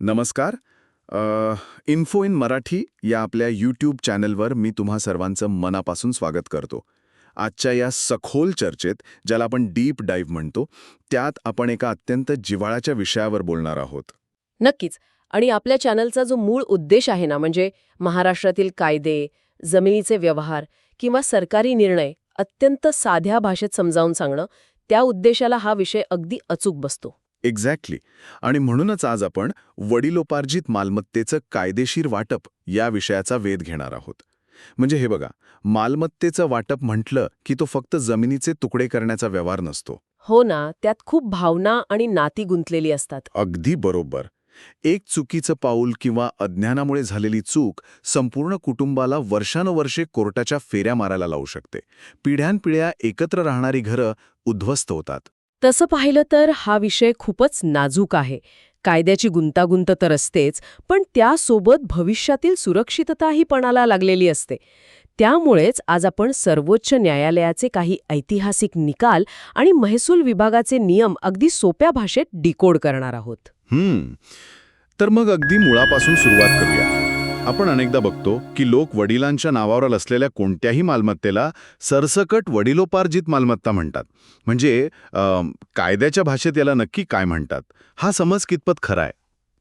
नमस्कार. Info in Marathi या आपल्या यूट्यूब चॅनलवर मी तुम्हा सर्वांचं मनापासून स्वागत करतो. आजच्या या सखोल चर्चेत, ज्याला आपण डीप डाईव्ह म्हणतो, त्यात आपण एका अत्यंत जिव्हाळ्याच्या विषयावर बोलणार आहोत. नक्कीच. आणि आपल्या चॅनलचा जो मूळ उद्देश आहे ना, म्हणजे महाराष्ट्रातील कायदे, जमिनीचे व्यवहार किंवा सरकारी निर्णय अत्यंत साध्या भाषेत समजावून सांगणं, त्या उद्देशाला हा विषय अगदी अचूक बसतो. एक्झॅक्टली. आणि म्हणूनच आज आपण वडिलोपार्जित मालमत्तेचं कायदेशीर वाटप या विषयाचा वेध घेणार आहोत. म्हणजे हे बघा, मालमत्तेचं वाटप म्हटलं की तो फक्त जमिनीचे तुकडे करण्याचा व्यवहार नसतो. हो ना, त्यात खूप भावना आणि नाती गुंतलेली असतात. अगदी बरोबर. एक चुकीचं पाऊल किंवा अज्ञानामुळे झालेली चूक संपूर्ण कुटुंबाला वर्षानुवर्षे कोर्टाच्या फेऱ्या मारायला लावू शकते. पिढ्यानपिढ्या एकत्र राहणारी घरं उद्ध्वस्त होतात. तसं पाहिलं तर हा विषय खूपच नाजूक आहे. कायद्याची गुंतागुंत तर असतेच, पण त्यासोबत भविष्यातील सुरक्षितताही पणाला लागलेली असते. त्यामुळेच आज आपण सर्वोच्च न्यायालयाचे काही ऐतिहासिक निकाल आणि महसूल विभागाचे नियम अगदी सोप्या भाषेत डिकोड करणार आहोत. तर मग अगदी मुळापासून सुरुवात करूया. आपण अनेकदा बघतो की लोक वडिलांच्या नावावर असलेल्या कोणत्याही मालमत्तेला सरसकट वडिलोपार्जित मालमत्ता म्हणतात. म्हणजे कायद्याच्या भाषेत याला नक्की काय म्हणतात? हा समज कितपत खरा आहे?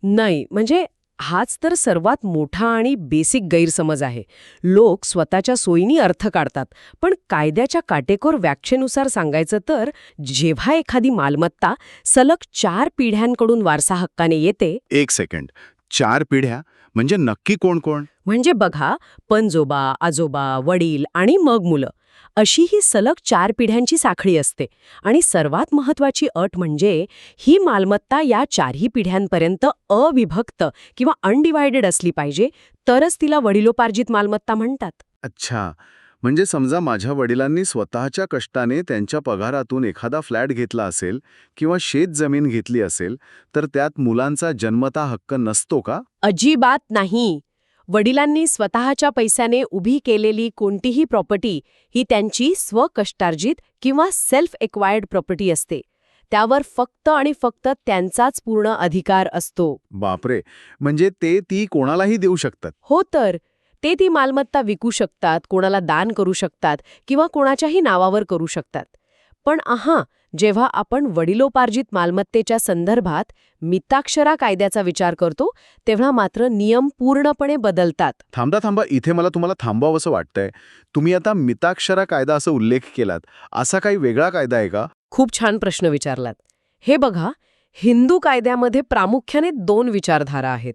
नाही, म्हणजे हाच तर सर्वात मोठा आणि बेसिक गैरसमज आहे. लोक स्वतःच्या सोयीनी अर्थ काढतात, पण कायद्याच्या काटेकोर व्याख्येनुसार सांगायचं तर जेव्हा एखादी मालमत्ता सलग 4 पिढ्यांकडून वारसा हक्काने येते. एक सेकंड. 4 पिढ्या म्हणजे नक्की कोण कोण? म्हणजे बघा, पणजोबा, आजोबा, वडील आणि मग मुलं, अशी ही सलग 4 पिढ्यांची साखळी असते. आणि सर्वात महत्वाची अट म्हणजे ही मालमत्ता या 4ही पिढ्यांपर्यंत अविभक्त किंवा अनडिवायडेड असली पाहिजे, तरच तिला वडिलोपार्जित मालमत्ता म्हणतात. अच्छा. म्हणजे समजा माझ्या वडिलांनी स्वतःच्या कष्टाने त्यांच्या पगारातून एखादा फ्लॅट घेतला असेल किंवा शेत जमीन घेतली असेल, तर त्यात मुलांचा जन्मता हक्क नसतो का? अजिबात नाही. वडिलांनी स्वतःच्या पैशाने उभी केलेली कोणतीही प्रॉपर्टी ही त्यांची स्वकष्टार्जित किंवा सेल्फ एक्वायर्ड प्रॉपर्टी असते. त्यावर फक्त आणि फक्त त्यांचाच पूर्ण अधिकार असतो. बापरे. म्हणजे ती कोणालाही देऊ शकतात? हो तर. ते ती मालमत्ता विकू शकतात, कोणाला दान करू शकतात किंवा कोणाच्याही नावावर करू शकतात. पण जेव्हा आपण वडिलोपार्जित मालमत्तेच्या संदर्भात मिताक्षरा कायद्याचा विचार करतो, तेव्हा मात्र नियम पूर्णपणे बदलतात. थांबा. इथे मला तुम्हाला थांबवावंसं वाटतंय. तुम्ही आता मिताक्षरा कायदा असा उल्लेख केलात. असा काही वेगळा कायदा आहे का? खूप छान प्रश्न विचारलात. हे बघा, हिंदू कायद्यामध्ये प्रामुख्याने 2 विचारधारा आहेत.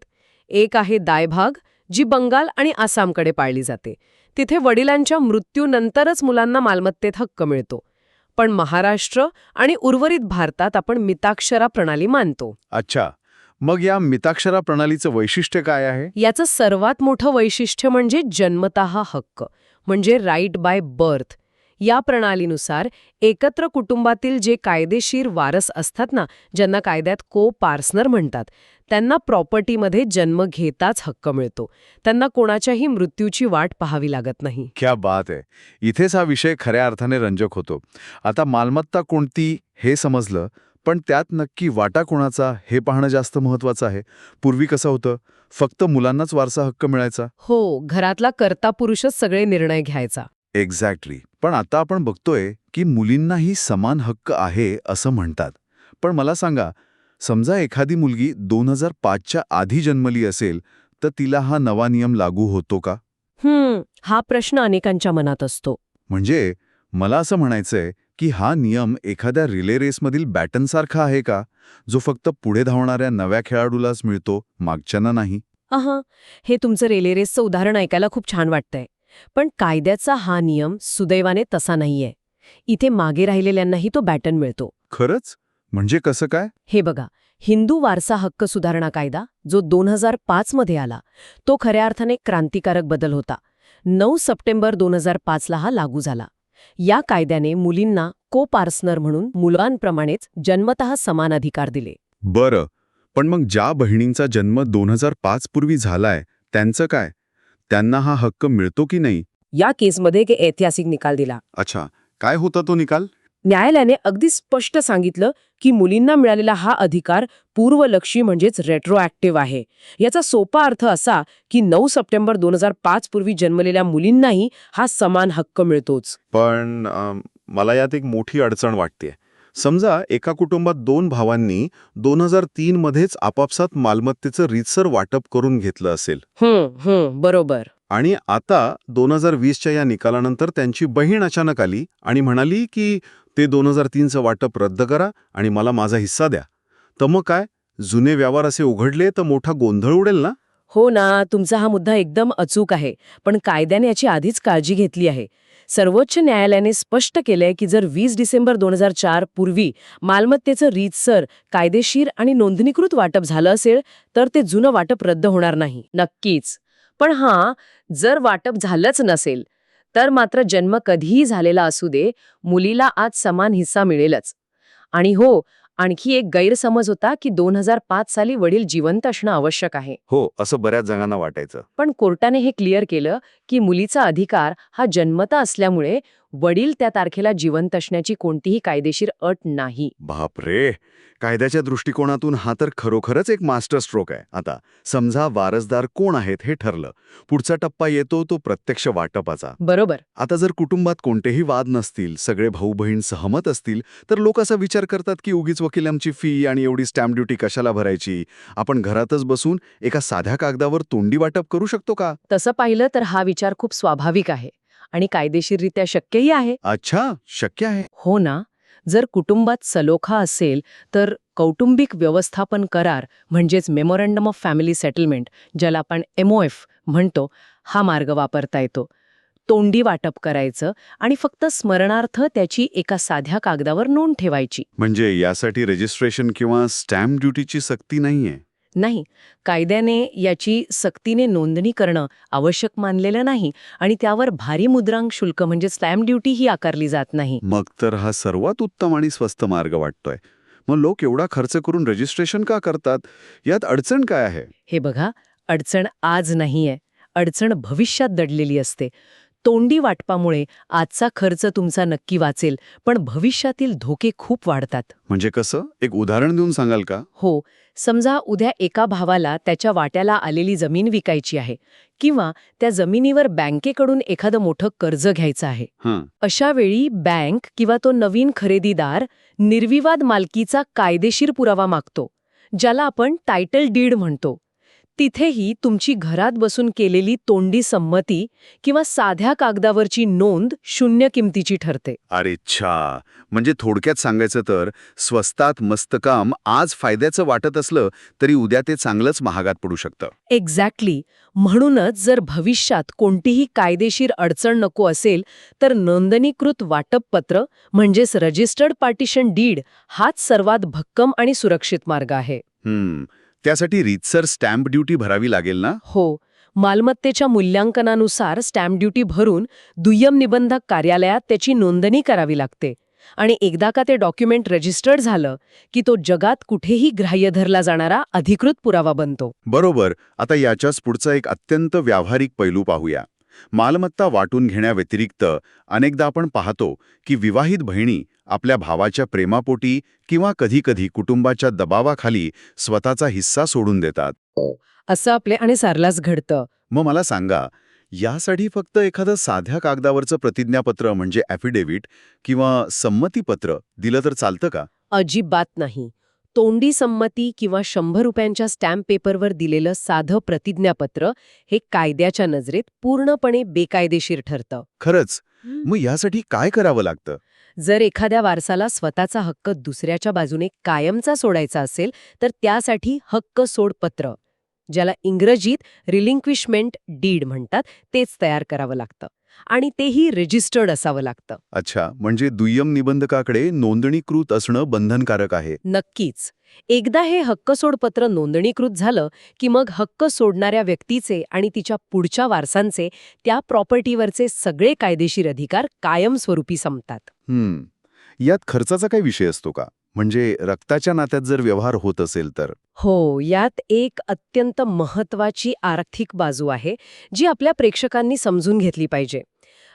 एक आहे दायभाग, जी बंगाल आणि आसामकडे पाळली जाते. तिथे वडिलांच्या मृत्यूनंतरच मुलांना मालमत्तेत हक्क मिळतो. पण महाराष्ट्र आणि उर्वरित भारतात आपण मिताक्षरा प्रणाली मानतो. अच्छा. मग या मिताक्षरा प्रणालीचं वैशिष्ट्य काय आहे? याचं सर्वात मोठं वैशिष्ट्य म्हणजे जन्मतः हक्क, म्हणजे राईट बाय बर्थ. या प्रणालीनुसार एकत्र कुटुंबातील जे कायदेशीर वारस असतात ना, ज्यांना कायद्यात को पार्सनर म्हणतात, त्यांना प्रॉपर्टीमध्ये जन्म घेताच हक्क मिळतो. त्यांना कोणाच्याही मृत्यूची वाट पाहावी लागत नाही. क्या बात आहे. इथेच हा विषय खऱ्या अर्थाने रंजक होतो. आता मालमत्ता कोणती हे समजलं, पण त्यात नक्की वाटा कोणाचा हे पाहणं जास्त महत्वाचं आहे. पूर्वी कसं होतं, फक्त मुलांनाच वारसा हक्क मिळायचा. हो, घरातला कर्ता पुरुषच सगळे निर्णय घ्यायचा. एक्झॅक्टली. पण आता आपण बघतोय की मुलींनाही समान हक्क आहे असं म्हणतात. पण मला सांगा, समजा एखादी मुलगी 2005च्या आधी जन्मली असेल, तर तिला हा नवा नियम लागू होतो का? हा प्रश्न अनेकांच्या मनात असतो. म्हणजे मला असं म्हणायचंय की हा नियम एखाद्या रिले रेसमधील बॅटनसारखा आहे का, जो फक्त पुढे धावणाऱ्या नव्या खेळाडूलाच मिळतो, मागच्यांना नाही? हे तुमचं रेले रेसचं उदाहरण ऐकायला खूप छान वाटतंय. पण कायद्याचा हा नियम सुदैवाने तसा नाहीये. इथे मागे राहिलेल्यांनाही तो बॅटन मिळतो. खरंच? म्हणजे कसं काय? हे बघा, हिंदू वारसा हक्क सुधारणा कायदा जो 2005 मध्ये आला, तो खऱ्या अर्थाने क्रांतिकारक बदल होता. 9 सप्टेंबर 2005ला हा लागू झाला. या कायद्याने मुलींना को पार्सनर म्हणून मुलांप्रमाणेच जन्मतः समान अधिकार दिले. बरं. पण मग ज्या बहिणींचा जन्म 2005 पूर्वी झालाय, त्यांचं काय? त्यांना हा हक्क मिळतो की नाही? या केसमध्ये एक ऐतिहासिक निकाल दिला. अच्छा. काय होता तो निकाल? न्यायालयाने अगदी स्पष्ट सांगितलं की मुलींना मिळालेला हा अधिकार पूर्वलक्षी म्हणजेच रेट्रोॲक्टिव्ह आहे. याचा सोपा अर्थ असा की 9 सप्टेंबर 2005 पूर्वी जन्मलेल्या मुलींनाही हा समान हक्क मिळतोच. पण मला यात एक मोठी अडचण वाटते. समजा एका कुटुंबात 2 भावांनी 2003 मध्येच आपापसात मालमत्तेचं रीतसर वाटप करून घेतलं असेल बरोबर. आणि आता 2020च्या या निकालानंतर त्यांची बहीण अचानक आली आणि म्हणाली की ते 2003चं वाटप रद्द करा आणि मला माझा हिस्सा द्या. तर मग काय, जुने व्यवहार असे उघडले तर मोठा गोंधळ उडेल ना? हो ना, तुमचा हा मुद्दा एकदम अचूक आहे. पण कायद्याने याची आधीच काळजी घेतली आहे. सर्वोच्च न्यायालयाने स्पष्ट केलंय की जर 20 डिसेंबर 2004 पूर्वी मालमत्तेचं रीतसर, कायदेशीर आणि नोंदणीकृत वाटप झालं असेल तर ते जुनं वाटप रद्द होणार नाही. नक्कीच. पण जर वाटप झालंच नसेल तर मात्र जन्म कधीही झालेला असू दे, मुलीला आज समान हिस्सा मिळेलच. आणि आणखी एक गैरसमज होता की 2005 साली वडील जिवंत असणं आवश्यक आहे. हो, असं बऱ्याच जणांना वाटायचं. पण कोर्टाने हे क्लिअर केलं की मुलीचा अधिकार हा जन्मता असल्यामुळे वडील त्या तारखेला जिवंत असण्याची कोणतीही कायदेशीर अट नाही. बापरे, कायद्याच्या दृष्टिकोनातून हा तर खरोखरच एक मास्टर स्ट्रोक आहे. आता समजा वारसदार कोण आहेत हे ठरलं, पुढचा टप्पा येतो तो प्रत्यक्ष वाटपाचा. बरोबर. आता जर कुटुंबात कोणतेही वाद नसतील, सगळे भाऊ बहीण सहमत असतील, तर लोक असा विचार करतात की उगीच वकिलांची फी आणि एवढी स्टॅम्प ड्युटी कशाला भरायची, आपण घरातच बसून एका साध्या कागदावर तोंडी वाटप करू शकतो का? तसं पाहिलं तर हा विचार खूप स्वाभाविक आहे आणि कायदेशीररित्या शक्यही आहे. अच्छा, शक्य आहे. हो ना. जर कुटुंबात सलोखा असेल तर कौटुंबिक व्यवस्थापन करार म्हणजेच मेमोरंडम ऑफ फॅमिली सेटलमेंट, ज्याला आपण MOF म्हणतो, हा मार्ग वापरता येतो. तोंडी वाटप करायचं आणि फक्त स्मरणार्थ त्याची एका साध्या कागदावर नोंद ठेवायची. म्हणजे यासाठी रजिस्ट्रेशन किंवा स्टॅम्प ड्युटीची सक्ती नाहीये? नाही, कायद्याने याची सक्तीने नोंदणी करणं आवश्यक मानलेलं नाही आणि त्यावर भारी मुद्रांक शुल्क म्हणजे स्टॅम्प ड्युटी ही आकारली जात नाही. मग तर हा सर्वात उत्तम आणि स्वस्त मार्ग वाटतोय. मग लोक एवढा खर्च करून रजिस्ट्रेशन का करतात? यात अडचण काय आहे? हे बघा, अडचण आज नाहीये, अडचण भविष्यात दडलेली असते. तोंडी वाटपामुळे आजचा खर्च तुमचा नक्की वाचेल, पण भविष्यातील धोके खूप वाढतात. म्हणजे कसं? एक उदाहरण देऊन सांगाल का? हो, समजा उद्या एका भावाला त्याच्या वाट्याला आलेली जमीन विकायची आहे किंवा त्या जमिनीवर बँकेकडून एखादं मोठं कर्ज घ्यायचं आहे. अशा वेळी बँक किंवा तो नवीन खरेदीदार निर्विवाद मालकीचा कायदेशीर पुरावा मागतो, ज्याला आपण टायटल डीड म्हणतो. तिथेही तुमची घरात बसून केलेली तोंडी संमती किंवा साध्या कागदावरची नोंद शून्य किमतीची ठरते. अरे छा, म्हणजे थोडक्यात सांगायचं तर स्वस्तात मस्त काम आज फायद्याचं वाटत असलं तरी उद्या ते चांगलंच महागात पडू शकतं. एक्झॅक्टली. म्हणूनच जर भविष्यात कोणतीही कायदेशीर अडचण नको असेल तर नोंदणीकृत वाटपपत्र म्हणजेच रजिस्टर्ड पार्टिशन डीड हाच सर्वात भक्कम आणि सुरक्षित मार्ग आहे. त्यासाठी रीतसर स्टॅम्प ड्युटी भरावी लागेल ना? हो, मालमत्तेच्या मूल्यांकनानुसार स्टॅम्प ड्युटी भरून दुय्यम निबंधक कार्यालयात त्याची नोंदणी करावी लागते. आणि एकदा का ते डॉक्युमेंट रजिस्टर्ड झालं की तो जगात कुठेही ग्राह्य धरला जाणारा अधिकृत पुरावा बनतो. बरोबर. आता याच्याच पुढचा एक अत्यंत व्यावहारिक पैलू पाहूया. मालमत्ता वाटून घेण्याव्यतिरिक्त अनेकदा आपण पाहतो की विवाहित बहिणी आपल्या भावाच्या प्रेमापोटी किंवा कधीकधी कुटुंबाच्या दबावाखाली स्वतःचा हिस्सा सोडून देतात. असं आपले आणि सारलाच घडतं. मग मला सांगा, यासाठी फक्त एखादं साध्या कागदावरचं प्रतिज्ञापत्र म्हणजे ॲफिडेव्हिट किंवा संमतीपत्र दिलं तर चालतं का? अजिबात नाही. तोंडी संमती किंवा 100 रुपयांच्या स्टॅम्प पेपरवर दिलेलं साधं प्रतिज्ञापत्र हे कायद्याच्या नजरेत पूर्णपणे बेकायदेशीर ठरतं. खरंच? मग यासाठी काय करावं लागतं? जर एखाद्या वारसाला स्वतःचा हक्क दुसऱ्याच्या बाजूने कायमचा सोडायचा असेल तर त्यासाठी हक्क सोडपत्र, ज्याला इंग्रजीत रिलिंक्विशमेंट डीड म्हणतात, तेच तयार करावं लागतं आणि तेही रजिस्टर्ड असावं लागतं. अच्छा, म्हणजे दुय्यम निबंधकाकडे नोंदणीकृत असणं बंधनकारक आहे. नक्कीच. एकदा हे हक्क सोडपत्र नोंदणीकृत झालं की मग हक्क सोडणाऱ्या व्यक्तीचे आणि तिच्या पुढच्या वारसांचे त्या प्रॉपर्टीवरचे सगळे कायदेशीर अधिकार कायमस्वरूपी संपतात. यात खर्चाचा काही विषय असतो का? म्हणजे रक्ताच्या नात्यात जर व्यवहार होत असेल तर? हो, यात एक अत्यंत महत्वाची आर्थिक बाजू आहे जी आपल्या प्रेक्षकांनी समजून घेतली पाहिजे.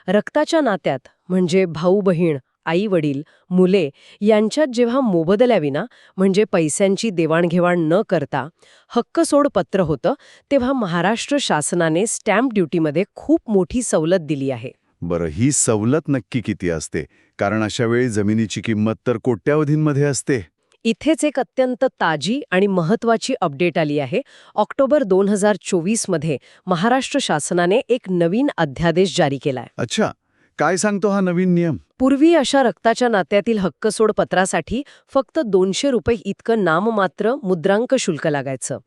रक्ताच्या नात्यात म्हणजे भाऊ बहीण, आई वडील मुले यांच्यात जेव्हा मोबदल्याविना म्हणजे पैशांची देवाणघेवाण न करता हक्कसोड पत्र होतं तेव्हा महाराष्ट्र शासनाने स्टॅम्प ड्युटीमध्ये खूप मोठी सवलत दिली आहे. बरं, ही सवलत नक्की किती असते? कारण अशा वेळी जमिनीची किंमत तर कोट्यावधींमध्ये असते. इथेच एक अत्यंत ताजी आणि महत्वाची अपडेट आली आहे. ऑक्टोबर 2024 मध्ये महाराष्ट्र शासनाने एक नवीन अध्यादेश जारी केलाय. अच्छा, काय सांगतो हा नवीन नियम? पूर्वी अशा रक्ताच्या नात्यातील हक्कसोड पत्रासाठी फक्त 200 रुपये इतकं नाममात्र मुद्रांक शुल्क लागायचं.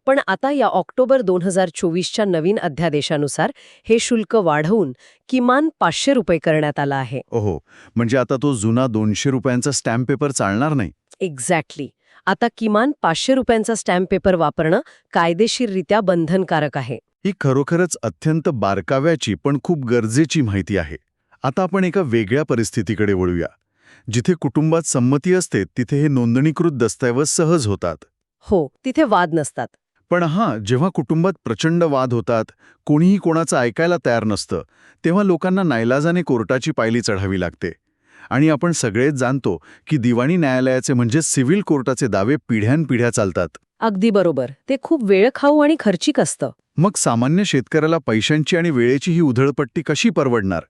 पण आता या ऑक्टोबर 2024च्या नवीन अध्यादेशानुसार हे शुल्क वाढवून किमान 500 रुपये करण्यात आलं आहे. ओहो, म्हणजे आता तो जुना 200 रुपयांचा स्टॅम्प पेपर चालणार नाही. एक्झॅक्टली. आता किमान 500 रुपयांचा स्टॅम्प पेपर वापरणं कायदेशीररित्या बंधनकारक आहे. ही खरोखरच अत्यंत बारकाव्याची पण खूप गरजेची माहिती आहे. आता आपण एका वेगळ्या परिस्थितीकडे वळूया. जिथे कुटुंबात संमती असते तिथे हे नोंदणीकृत दस्तऐवज सहज होतात. हो, तिथे वाद नसतात. पण जेव्हा कुटुंबात प्रचंड वाद होतात, कोणीही कोणाचं ऐकायला तयार नसतं, तेव्हा लोकांना नाईलाजाने कोर्टाची पायरी चढावी लागते. आणि आपण सगळेच जाणतो की दिवाणी न्यायालयाचे म्हणजे सिव्हिल कोर्टाचे दावे पिढ्यानपिढ्या चालतात. अगदी बरोबर. ते खूप वेळखाऊ आणि खर्चिक असतं. मग सामान्य शेतकऱ्याला पैशांची आणि वेळेची ही उधळपट्टी कशी परवडणार?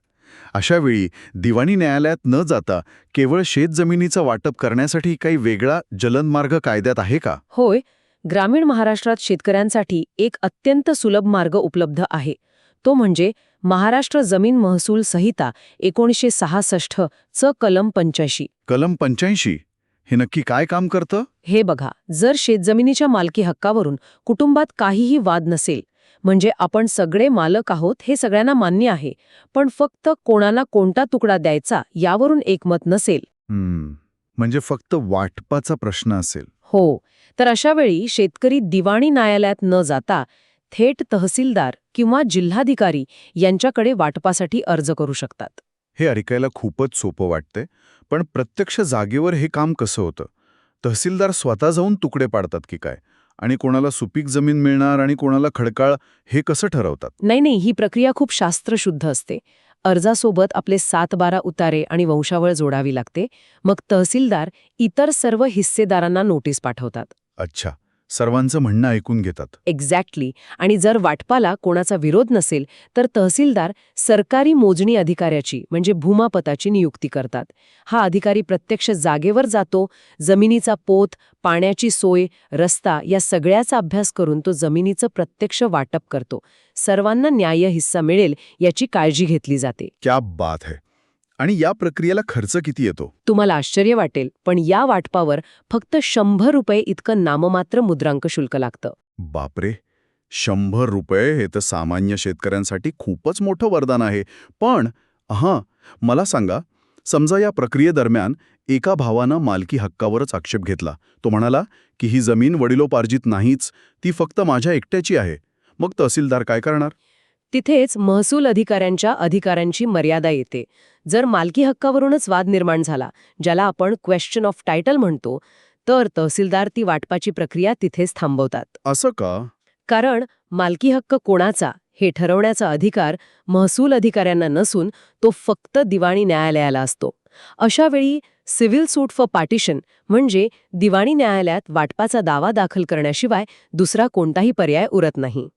अशा वेळी दिवाणी न्यायालयात न जाता केवळ शेतजमिनीचं वाटप करण्यासाठी काही वेगळा जलद कायद्यात आहे का? होय, ग्रामीण महाराष्ट्रात शेतकऱ्यांसाठी एक अत्यंत सुलभ मार्ग उपलब्ध आहे. तो म्हणजे महाराष्ट्र जमीन महसूल संहिता 1966 चं कलम 85. कलम 85 हे नक्की काय काम करतं? हे बघा, जर शेतजमिनीच्या मालकी हक्कावरून कुटुंबात काहीही वाद नसेल, म्हणजे आपण सगळे मालक आहोत हे सगळ्यांना मान्य आहे, पण फक्त कोणाला कोणता तुकडा द्यायचा यावरून एकमत नसेल. म्हणजे फक्त वाटपाचा प्रश्न असेल. हो, तर अशा वेळी शेतकरी दिवाणी न्यायालयात न जाता थेट तहसीलदार किंवा जिल्हाधिकारी यांच्याकडे वाटपासाठी अर्ज करू शकतात. हे ऐकायला खूपच सोपं वाटतंय, पण प्रत्यक्ष जागेवर हे काम कसं होतं? तहसीलदार स्वतः जाऊन तुकडे पाडतात की काय? आणि कोणाला सुपीक जमीन मिळणार आणि कोणाला खडकाळ हे कसं ठरवतात? नाही, ही प्रक्रिया खूप शास्त्रशुद्ध असते. अर्जासोबत आपले 7-12 उतारे आणि वंशावळ जोडावी लागते. मग तहसीलदार इतर सर्व हिस्सेदारांना नोटीस पाठवतात. अच्छा, सर्वांचं म्हणणं ऐकून घेतात. एक्झॅक्टली. आणि जर वाटपाला कोणाचा विरोध नसेल तर तहसीलदार सरकारी मोजणी अधिकाऱ्याची म्हणजे भूमापताची नियुक्ती करतात. हा अधिकारी प्रत्यक्ष जागेवर जातो, जमिनीचा पोत, पाण्याची सोय, रस्ता या सगळ्याचा अभ्यास करून तो जमिनीचं प्रत्यक्ष वाटप करतो. सर्वांना न्याय्य हिस्सा मिळेल याची काळजी घेतली जाते. क्या बात है. आणि या प्रक्रियेला खर्च किती येतो? तुम्हाला आश्चर्य वाटेल, पण या वाटपावर फक्त 100 रुपये इतकं नाममात्र मुद्रांक शुल्क लागतं. बापरे, 100 रुपये हे तर सामान्य शेतकऱ्यांसाठी खूपच मोठं वरदान आहे. पण मला सांगा, समजा या प्रक्रियेदरम्यान एका भावानं मालकी हक्कावरच आक्षेप घेतला. तो म्हणाला की ही जमीन वडिलोपार्जित नाहीच, ती फक्त माझ्या एकट्याची आहे. मग तहसीलदार काय करणार? तिथेच महसूल अधिकाऱ्यांच्या अधिकारांची मर्यादा येते. जर मालकी हक्कावरूनच वाद निर्माण झाला, ज्याला आपण क्वेश्चन ऑफ टायटल म्हणतो, तर तहसीलदार ती वाटपाची प्रक्रिया तिथेच थांबवतात. असं का? कारण मालकी हक्क कोणाचा हे ठरवण्याचा अधिकार महसूल अधिकाऱ्यांना नसून तो फक्त दिवाणी न्यायालयाला असतो. अशा वेळी सिव्हिल सूट फॉर पार्टिशन म्हणजे दिवाणी न्यायालयात वाटपाचा दावा दाखल करण्याशिवाय दुसरा कोणताही पर्याय उरत नाही.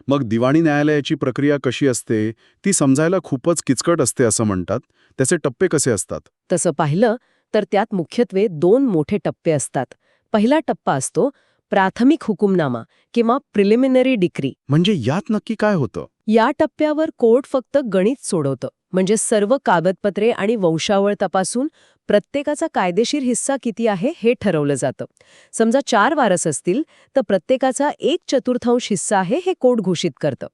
मग दिवाणी न्यायालयाची प्रक्रिया कशी असते? ती समजायला खूपच किचकट असते असं म्हणतात. त्याचे टप्पे कसे असतात? तसं पाहिलं तर त्यात मुख्यत्वे 2 मोठे टप्पे असतात. पहिला टप्पा असतो प्राथमिक हुकुमनामा किंवा प्रिलिमिनरी डिक्री. म्हणजे यात नक्की काय होतं? या टप्प्यावर कोर्ट फक्त गणित सोडवतं. म्हणजे सर्व कागदपत्रे आणि वंशावळ तपासून प्रत्येकाचा कायदेशीर हिस्सा किती आहे हे ठरवलं जातं. समजा 4 वारस असतील तर प्रत्येकाचा 1/4 हिस्सा आहे हे कोर्ट घोषित करतं.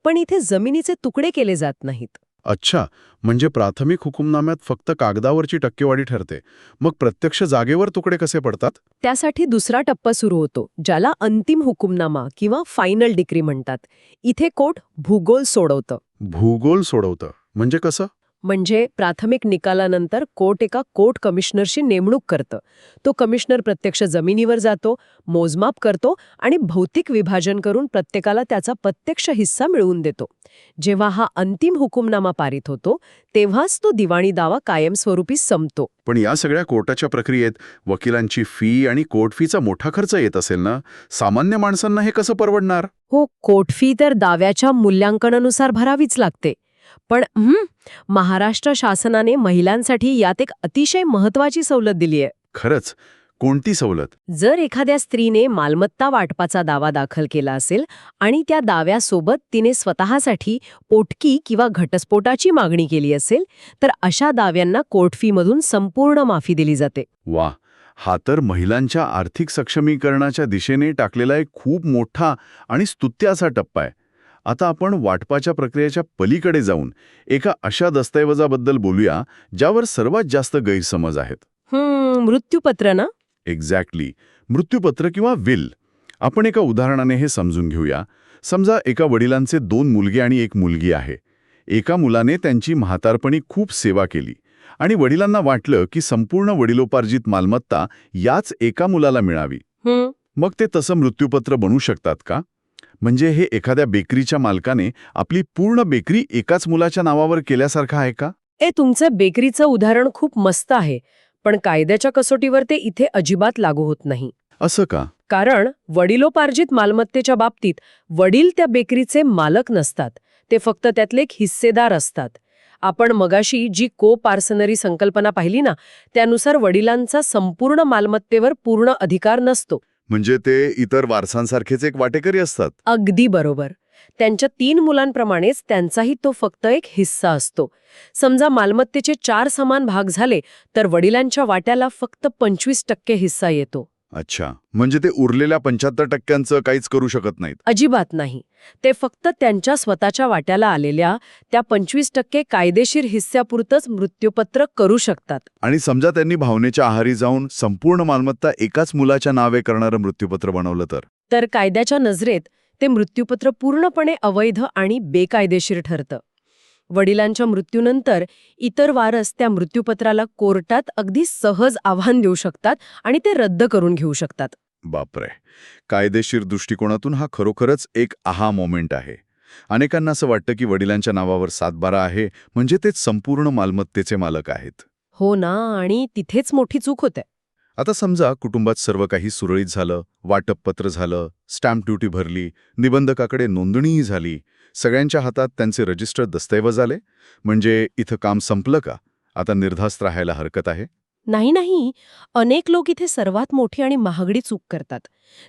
पण इथे जमिनीचे तुकडे केले जात नाहीत. अच्छा, म्हणजे प्राथमिक हुकुमनाम्यात फक्त कागदावरची टक्केवारी ठरते. मग प्रत्यक्ष जागेवर तुकडे कसे पडतात? त्यासाठी दुसरा टप्पा सुरू होतो, ज्याला अंतिम हुकुमनामा किंवा फायनल डिक्री म्हणतात. इथे कोर्ट भूगोल सोडवतं. भूगोल सोडवतं म्हणजे कसं? म्हणजे प्राथमिक निकालानंतर कोर्ट एका कोर्ट कमिशनरशी नेमणूक करतं. तो कमिशनर प्रत्यक्ष जमिनीवर जातो, मोजमाप करतो आणि भौतिक विभाजन करून प्रत्येकाला त्याचा प्रत्यक्ष हिस्सा मिळवून देतो. जेव्हा हा अंतिम हुकुमनामा पारित होतो तेव्हाच तो दिवाणी दावा कायमस्वरूपी संपतो. पण या सगळ्या कोर्टाच्या प्रक्रियेत वकिलांची फी आणि कोर्ट फीचा मोठा खर्च येत असेल ना? सामान्य माणसांना हे कसं परवडणार? हो, कोर्ट फी तर दाव्याच्या मूल्यांकनानुसार भरावीच लागते. पण महाराष्ट्र शासनाने महिलांसाठी यात एक अतिशय महत्वाची सवलत दिली आहे. खरंच? कोणती सवलत? जर एखाद्या स्त्रीने मालमत्ता वाटपाचा दावा दाखल केला असेल आणि त्या दाव्यासोबत तिने स्वतःसाठी पोटकी किंवा घटस्फोटाची मागणी केली असेल तर अशा दाव्यांना कोर्ट फीमधून संपूर्ण माफी दिली जाते. वा, हा तर महिलांच्या आर्थिक सक्षमीकरणाच्या दिशेने टाकलेला एक खूप मोठा आणि स्तुत्य असा टप्पा आहे. आता आपण वाटपाच्या प्रक्रियेच्या पलीकडे जाऊन एका अशा दस्तऐवजाबद्दल बोलूया ज्यावर सर्वात जास्त गैरसमज आहेत. मृत्यूपत्र ना? एक्झॅक्टली, मृत्यूपत्र किंवा विल. आपण एका उदाहरणाने हे समजून घेऊया. समजा एका वडिलांचे 2 मुलगे आणि 1 मुलगी आहे. एका मुलाने त्यांची म्हातारपणी खूप सेवा केली आणि वडिलांना वाटलं की संपूर्ण वडिलोपार्जित मालमत्ता याच एका मुलाला मिळावी. मग ते तसं मृत्यूपत्र बनवू शकतात का? म्हणजे हे एखाद्या बेकरीच्या मालकाने आपली पूर्ण बेकरी एकाच मुलाच्या नावावर केल्यासारखं आहे का? तुमचं बेकरीचं उदाहरण खूप मस्त आहे, पण कायद्याच्या कसोटीवर ते इथे अजिबात लागू होत नाही. असं का? कारण वडिलोपार्जित मालमत्तेच्या बाबतीत वडील त्या बेकरीचे मालक नसतात, ते फक्त त्यातले एक हिस्सेदार असतात. आपण मगाशी जी को पार्सनरी संकल्पना पाहिली ना, त्यानुसार वडिलांचा संपूर्ण मालमत्तेवर पूर्ण अधिकार नसतो. म्हणजे ते इतर वारसांसारखेच एक वाटेकरी असतात. अगदी बरोबर. त्यांच्या 3 मुलांप्रमाणेच त्यांचाही तो फक्त एक हिस्सा असतो. समजा मालमत्तेचे 4 समान भाग झाले तर वडिलांच्या वाट्याला फक्त 25% हिस्सा येतो. अच्छा, म्हणजे ते उरलेल्या 75% काहीच करू शकत नाहीत? अजिबात नाही. ते फक्त त्यांच्या स्वतःच्या वाट्याला आलेल्या त्या 25% कायदेशीर हिस्स्यापुरतंच मृत्यूपत्र करू शकतात. आणि समजा त्यांनी भावनेच्या आहारी जाऊन संपूर्ण मालमत्ता एकाच मुलाच्या नावे करणारं मृत्यूपत्र बनवलं तर कायद्याच्या नजरेत ते मृत्यूपत्र पूर्णपणे अवैध आणि बेकायदेशीर ठरतं. वडिलांच्या मृत्यूनंतर इतर वारस त्या मृत्यूपत्राला कोर्टात अगदी सहज आव्हान देऊ शकतात आणि ते रद्द करून घेऊ शकतात. बापरे, कायदेशीर दृष्टिकोनातून हा खरोखरच एक आहा मोमेंट आहे. अनेकांना असं वाटतं की वडिलांच्या नावावर 7/12 आहे म्हणजे तेच संपूर्ण मालमत्तेचे मालक आहेत. हो ना, आणि तिथेच मोठी चूक होते. आता समजा कुटुंबात सर्व काही सुरळीत झालं, वाटपपत्र झालं, स्टॅम्प ड्युटी भरली, निबंधकाकडे नोंदणीही झाली, सगळ्यांच्या हातात त्यांचे रजिस्टर दस्तऐवज आले, म्हणजे इथं काम संपलं का? आता निर्धास्त राहायला हरकत आहे? नाही. अनेक लोक इथे सर्वात मोठी आणि महागडी चूक करतात.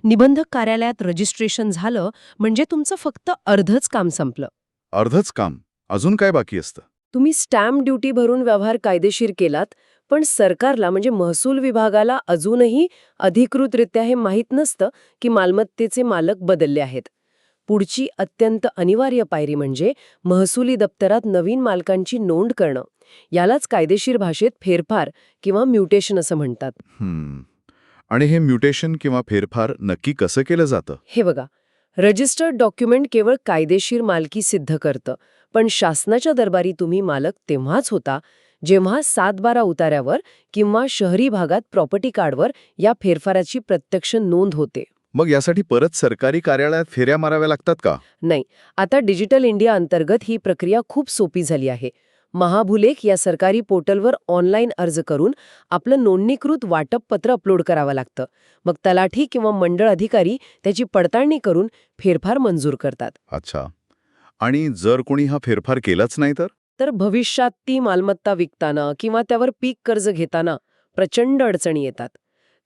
निबंधक कार्यालयात रजिस्ट्रेशन झालं म्हणजे तुमचं फक्त अर्धच काम संपलं. अर्धच काम? अजून काय बाकी असतं? तुम्ही स्टॅम्प ड्युटी भरून व्यवहार कायदेशीर केलात, पण सरकारला म्हणजे महसूल विभागाला अजूनही अधिकृतरित्या हे माहीत नसतं की मालमत्तेचे मालक बदलले आहेत. पुढची अत्यंत अनिवार्य पायरी म्हणजे महसुली दप्तरात नवीन मालकांची नोंद करणं. यालाच कायदेशीर भाषेत फेरफार किंवा म्युटेशन असं म्हणतात. आणि हे म्युटेशन किंवा फेरफार नक्की कसं केलं जातं? हे बघा, रजिस्टर्ड डॉक्युमेंट केवळ कायदेशीर मालकी सिद्ध करतं, पण शासनाच्या दरबारी तुम्ही मालक तेव्हाच होता जेव्हा 7/12 उतार्यावर किंवा शहरी भागात प्रॉपर्टी कार्डवर या फेरफाराची प्रत्यक्ष नोंद होते. मग यासाठी परत सरकारी कार्यालयात फेऱ्या माराव्या लागतात का? नाही, आता डिजिटल इंडिया अंतर्गत ही प्रक्रिया खूप सोपी झाली आहे. महाभूलेख या सरकारी पोर्टलवर ऑनलाईन अर्ज करून आपलं नोंदणीकृत वाटप पत्र अपलोड करावं लागतं. मग तलाठी किंवा मंडळ अधिकारी त्याची पडताळणी करून फेरफार मंजूर करतात. अच्छा, आणि जर कोणी हा फेरफार केलाच नाही तर भविष्यात ती मालमत्ता विकताना किंवा त्यावर पीक कर्ज घेताना प्रचंड अडचणी येतात.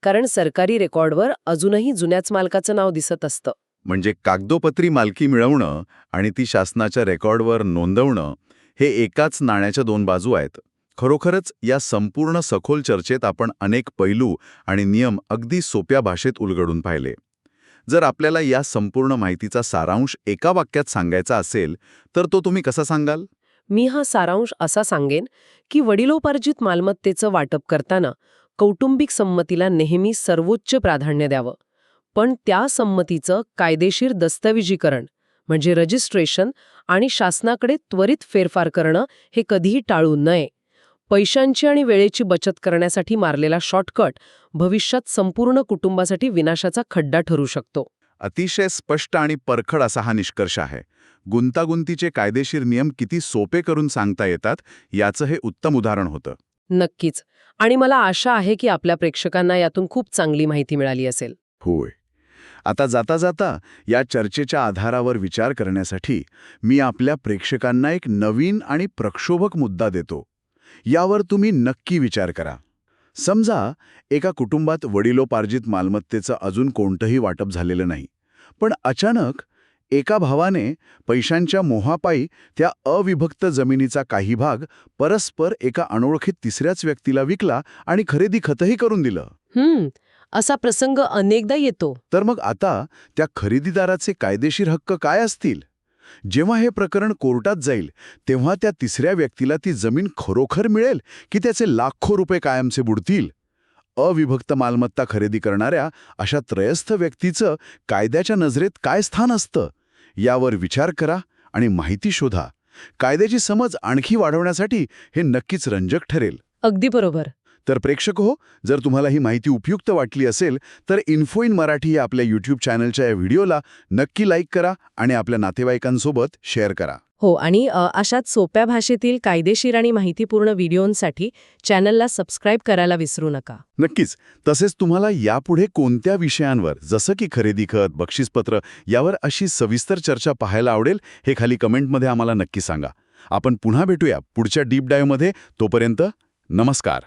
कारण सरकारी रेकॉर्डवर अजूनही जुन्याच मालकाचं नाव दिसत असतं. म्हणजे कागदोपत्री मालकी मिळवणं आणि ती शासनाच्या रेकॉर्डवर नोंदवणं हे एकाच नाण्याच्या 2 बाजू आहेत. खरोखरच या संपूर्ण सखोल चर्चेत आपण अनेक पैलू आणि नियम अगदी सोप्या भाषेत उलगडून पाहिले. जर आपल्याला या संपूर्ण माहितीचा सारांश एका वाक्यात सांगायचा असेल तर तो तुम्ही कसा सांगाल? मी हा सारांश असा सांगेन की वडिलोपार्जित मालमत्तेचं वाटप करताना कौटुंबिक संमतीला नेहमी सर्वोच्च प्राधान्य द्यावं. पण त्या संमतीचं कायदेशीर दस्तऐवजीकरण म्हणजे रजिस्ट्रेशन आणि शासनाकडे त्वरित फेरफार करणं हे कधीही टाळू नये. पैशांची आणि वेळेची बचत करण्यासाठी मारलेला शॉर्टकट भविष्यात संपूर्ण कुटुंबासाठी विनाशाचा खड्डा ठरू शकतो. अतिशय स्पष्ट आणि परखड असा हा निष्कर्ष आहे. गुंतागुंतीचे कायदेशीर नियम किती सोपे करून सांगता येतात याचं हे उत्तम उदाहरण होतं. नक्कीच. आणि मला आशा आहे की आपल्या प्रेक्षकांना यातून खूप चांगली माहिती मिळाली असेल. होय. आता जाता जाता या चर्चेच्या आधारावर विचार करण्यासाठी मी आपल्या प्रेक्षकांना एक नवीन आणि प्रक्षोभक मुद्दा देतो. यावर तुम्ही नक्की विचार करा. समजा एका कुटुंबात वडिलोपार्जित मालमत्तेचं अजून कोणतंही वाटप झालेलं नाही, पण अचानक एका भावाने पैशांच्या मोहापायी त्या अविभक्त जमिनीचा काही भाग परस्पर एका अनोळखीत तिसऱ्याच व्यक्तीला विकला आणि खरेदी खतही करून दिलं. असा प्रसंग अनेकदा येतो. तर मग आता त्या खरेदीदाराचे कायदेशीर हक्क काय असतील? जेव्हा हे प्रकरण कोर्टात जाईल तेव्हा त्या तिसऱ्या व्यक्तीला ती जमीन खरोखर मिळेल की त्याचे लाखो रुपये कायमचे बुडतील? अविभक्त मालमत्ता खरेदी करणाऱ्या अशा त्रयस्थ व्यक्तीचं कायद्याच्या नजरेत काय स्थान असतं? यावर विचार करा आणि माहिती शोधा. कायद्याची समज आणखी वाढवण्यासाठी हे नक्कीच रंजक ठरेल. अगदी बरोबर. तर प्रेक्षक हो, जर तुम्हाला ही माहिती उपयुक्त वाटली असेल तर इन्फो इन मराठी या आपल्या यूट्यूब चॅनलच्या या व्हिडिओला नक्की लाईक करा आणि आपल्या नातेवाईकांसोबत शेअर करा. हो, आणि अशाच सोप्या भाषेतील कायदेशीर आणि माहितीपूर्ण व्हिडिओंसाठी चॅनलला सबस्क्राईब करायला विसरू नका. नक्कीच. तसेच तुम्हाला यापुढे कोणत्या विषयांवर, जसं की खरेदी खत, बक्षीसपत्र, यावर अशी सविस्तर चर्चा पाहायला आवडेल हे खाली कमेंटमध्ये आम्हाला नक्की सांगा. आपण पुन्हा भेटूया पुढच्या डीप डाईव्हमध्ये. तोपर्यंत नमस्कार.